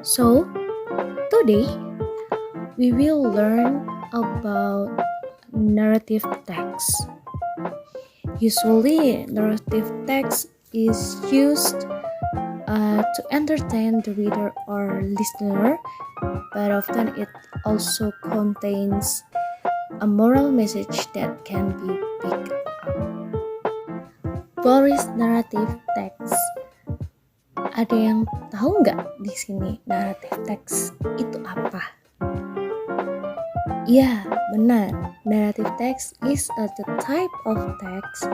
So, today we will learn about narrative text. Usually, narrative text is used to entertain the reader or listener, but often it also contains a moral message that can be picked up. What is narrative text? Ada yang tahu nggak di sini narrative text itu apa? Ya, benar. Narrative text is the type of text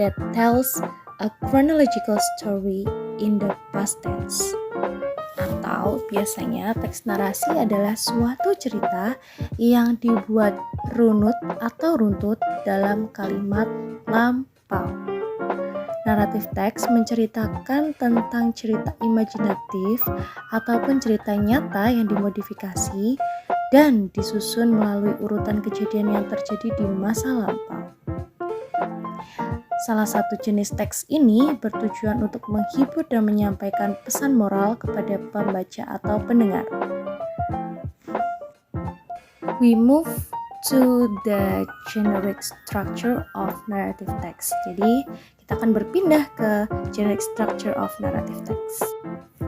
that tells a chronological story in the past tense. Atau biasanya teks narasi adalah suatu cerita yang dibuat runut atau runtut dalam kalimat lampau. Naratif teks menceritakan tentang cerita imajinatif ataupun cerita nyata yang dimodifikasi dan disusun melalui urutan kejadian yang terjadi di masa lampau. Salah satu jenis teks ini bertujuan untuk menghibur dan menyampaikan pesan moral kepada pembaca atau pendengar. We move to the generic structure of narrative text. Jadi, kita akan berpindah ke generic structure of narrative text.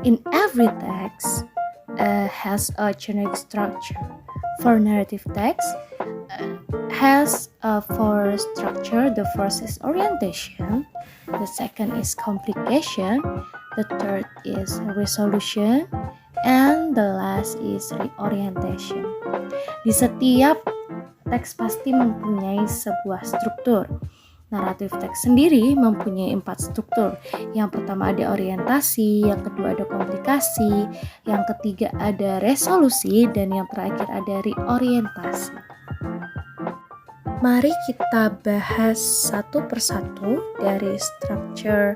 In every text has a generic structure. For narrative text, has four structure. The first is orientation, the second is complication, the third is resolution, and the last is reorientation. Di setiap teks pasti mempunyai sebuah struktur. Naratif teks sendiri mempunyai 4 struktur. Yang pertama ada orientasi, yang kedua ada komplikasi, yang ketiga ada resolusi, dan yang terakhir ada reorientasi. Mari kita bahas satu persatu dari structure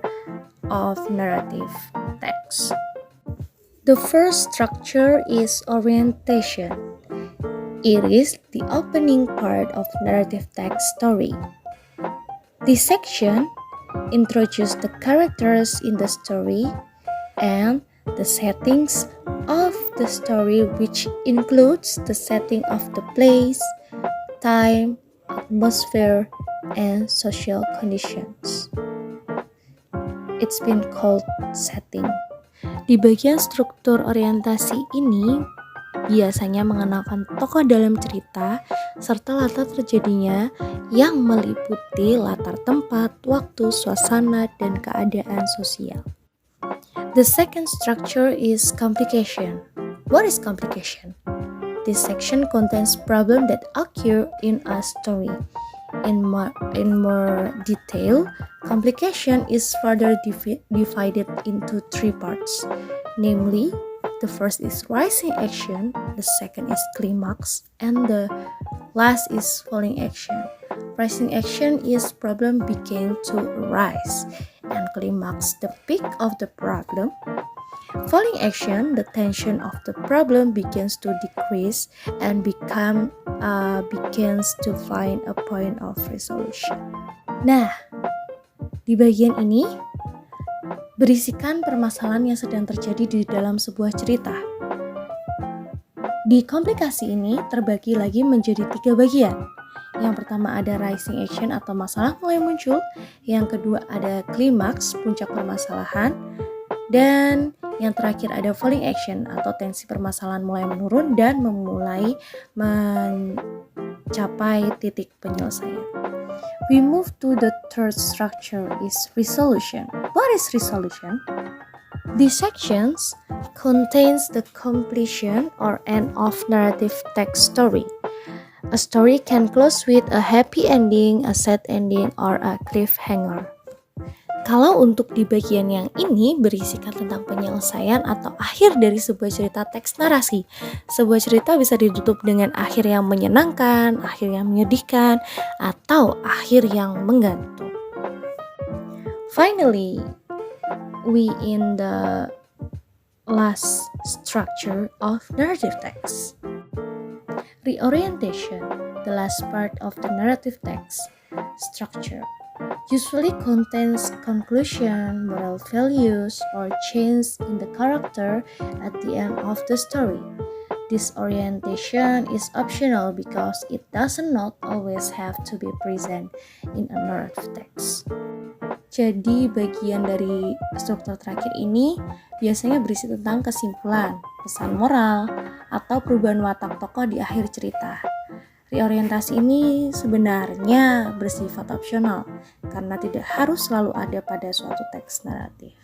of narrative text. The first structure is orientation. It is the opening part of narrative text story. This section introduces the characters in the story and the settings of the story, which includes the setting of the place, time, atmosphere, and social conditions. It's been called setting. Di bagian struktur orientasi ini biasanya mengenalkan tokoh dalam cerita serta latar terjadinya yang meliputi latar tempat, waktu, suasana, dan keadaan sosial. The second structure is complication. What is complication? This section contains problems that occur in a story. In more detail, complication is further divided into 3 parts, namely, the first is rising action, the second is climax, and the last is falling action. Rising action is problem begin to rise, and climax the peak of the problem. Falling action, the tension of the problem begins to decrease and begins to find a point of resolution. Nah, di bagian ini berisikan permasalahan yang sedang terjadi di dalam sebuah cerita. Di komplikasi ini terbagi lagi menjadi 3 bagian. Yang pertama ada rising action atau masalah mulai muncul. Yang kedua ada klimaks, puncak permasalahan. Dan yang terakhir ada falling action atau tensi permasalahan mulai menurun dan memulai mencapai titik penyelesaian. We move to the third structure is resolution. What is resolution? These sections contains the completion or end of narrative text story. A story can close with a happy ending, a sad ending, or a cliffhanger. Kalau untuk di bagian yang ini berisikan tentang penyelesaian atau akhir dari sebuah cerita teks narasi. Sebuah cerita bisa ditutup dengan akhir yang menyenangkan, akhir yang menyedihkan, atau akhir yang menggantung. Finally, we in the last structure of narrative text. Reorientation, the last part of the narrative text structure. usually contains conclusion, moral values, or change in the character at the end of the story. This orientation is optional because it does not always have to be present in a narrative text. Jadi bagian dari struktur terakhir ini biasanya berisi tentang kesimpulan, pesan moral, atau perubahan watak tokoh di akhir cerita. Reorientasi ini sebenarnya bersifat opsional karena tidak harus selalu ada pada suatu teks naratif.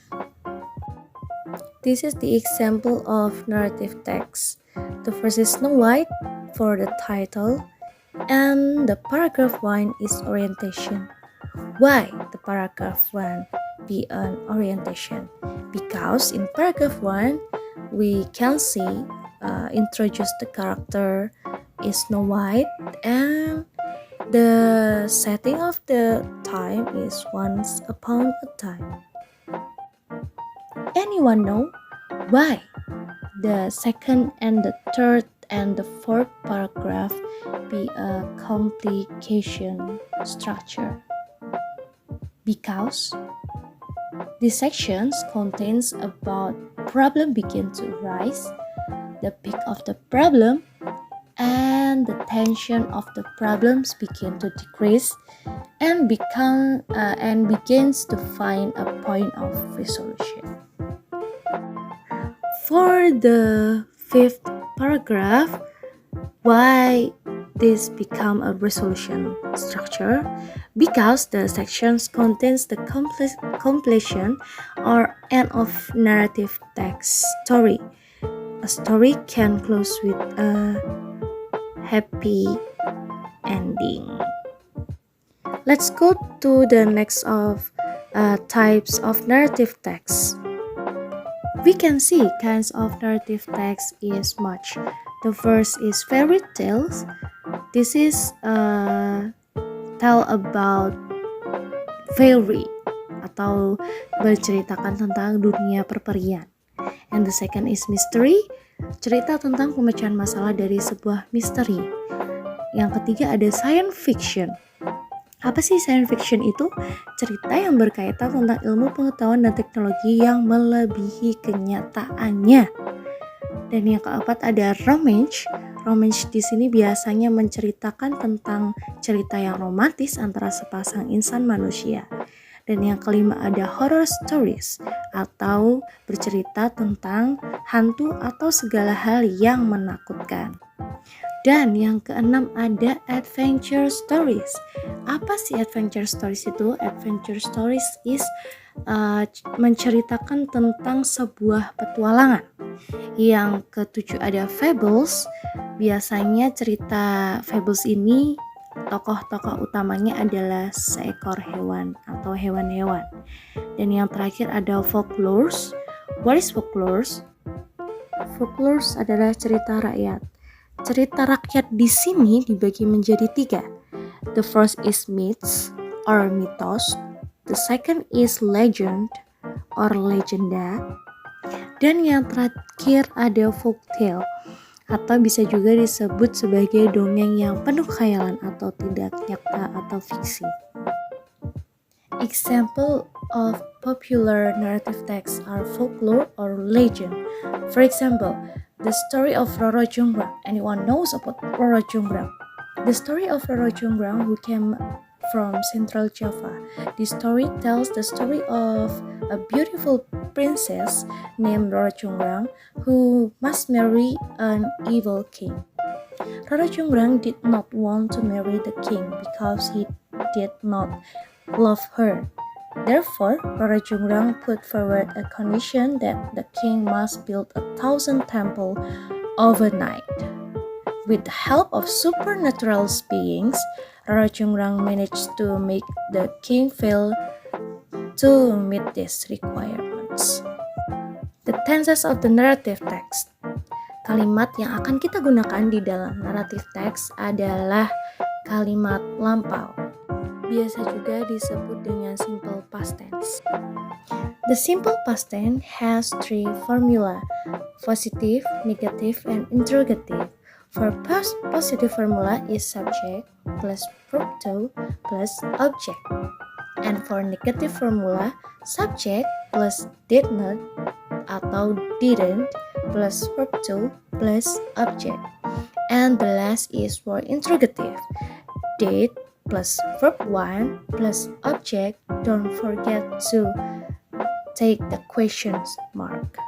This is the example of narrative text. The first is Snow White for the title, and the paragraph 1 is orientation. Why the paragraph 1 be an orientation? Because in paragraph 1 we can see introduce the character is Snow White, and the setting of the time is once upon a time. Anyone know why the second and the third and the fourth paragraph be a complication structure? Because these sections contains about problem begin to rise, the peak of the problem, and the tension of the problems begin to decrease and begins to find a point of resolution. For the fifth paragraph, why this become a resolution structure? Because the sections contains the completion or end of narrative text story. A story can close with a happy ending. Let's go to the next of types of narrative text. We can see kinds of narrative text is much. The first is fairy tales. This is tell about fairy atau berceritakan tentang dunia perperian. And the second is mystery, cerita tentang pemecahan masalah dari sebuah misteri. Yang ketiga ada science fiction. Apa sih science fiction itu? Cerita yang berkaitan tentang ilmu pengetahuan dan teknologi yang melebihi kenyataannya. Dan yang keempat ada romance. Romance di sini biasanya menceritakan tentang cerita yang romantis antara sepasang insan manusia. Dan yang kelima ada horror stories atau bercerita tentang hantu atau segala hal yang menakutkan. Dan yang keenam ada adventure stories. Apa sih adventure stories itu? Adventure stories is menceritakan tentang sebuah petualangan. Yang ketujuh ada fables. Biasanya cerita fables ini tokoh-tokoh utamanya adalah seekor hewan atau hewan-hewan. Dan yang terakhir ada folklores. What is folklores? Folklores adalah cerita rakyat. Cerita rakyat di sini dibagi menjadi 3. The first is myths or mitos. The second is legend or legenda. Dan yang terakhir ada folktale atau bisa juga disebut sebagai dongeng yang penuh khayalan atau tidak nyata atau fiksi. Example of popular narrative texts are folklore or legend. For example, the story of Roro Jonggrang. Anyone knows about Roro Jonggrang? The story of Roro Jonggrang who came from Central Java. This story tells the story of a beautiful princess named Roro Jonggrang who must marry an evil king. Roro Jonggrang did not want to marry the king because he did not love her. Therefore, Roro Jonggrang put forward a condition that the king must build 1,000 temples overnight. With the help of supernatural beings, Roro Jonggrang managed to make the king fail to meet these requirements. The tenses of the narrative text. Kalimat yang akan kita gunakan di dalam narrative text adalah kalimat lampau. Biasa juga disebut dengan simple past tense. The simple past tense has 3 formula: positive, negative, and interrogative. For positive formula is subject plus verb to plus object. And for negative formula, subject plus did not atau didn't plus verb to plus object. And the last is for interrogative. Did plus verb 1 plus object. Don't forget to take the questions mark.